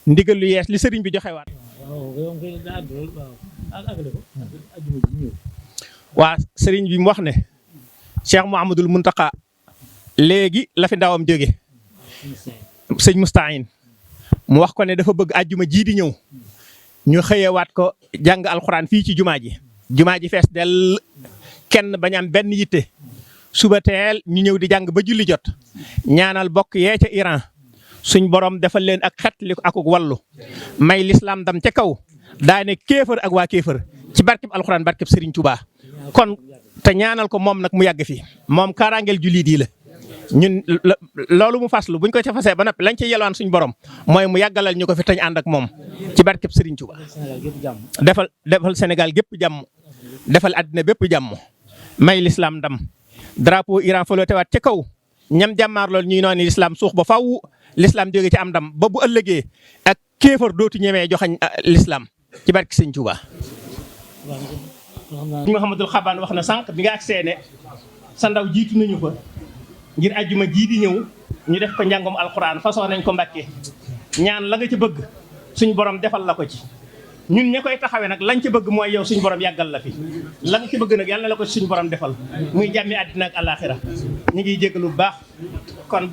ndigal lu yees li sëriñ bi joxewaat. waa sëriñ bi mu wax ne Cheikh Mouhamadoul Mountakha léegi la fi ndawam jóge sëñ Moustahine mu wax ko ne dafa bëgg àjjuma jii di ñëw ñu xëyewaat ko jàng alxuraan fii ci jumaa ji fees del kenn bañ am benn yitte suba teel ñu ñëw di jàng ba julli jot ñaanal bokk yee ca Iran suñ borom defal leen ak xetli ak wallu may lislaam dam ca kaw daane kéefër ak waa kéefër ci barkeb alxuraan barkeb Serigne Touba kon te ñaanal ko moom nag mu yàgg fi moom kaaraangeel jullit yi la ñun loolu mu faslu buñ ko ca fasee ba noppi lañ ci yelwaan suñ borom mooy mu yàggalal ñu ko fi tañ ànd ak moom ci barkeb Serigne Touba defal Sénégal gépp jàmm defal àddina bépp jàmm may lislaam ndam drapeau Iran fa loo tewaat ca kaw ñam jàmmaar loolu ñuy noonu lislaam suux ba faw lislaam jóge ci am ndam ba bu ëllëgee ak kéefar dootu ñemee joxañ lislaam ci barke Sëñ Tuuba. Mouhamadul Xabaan wax na sànq bi nga ak seene sa ndaw jiitu nañu fa ngir ajjuma jii di ñëw ñu def ko njàngum alxuraan façon nañ ko Mbàkke ñaan la nga ci bëgg suñ borom defal la ko ci ñun ña koy taxawee nag lañ ci bëgg mooy yow suñ borom yàggal la fi la nga ci bëgg nag yàlla la ko suñ borom defal muy jàmmi àddina ak àllaaxira ñu ngi jégalu bu baax kon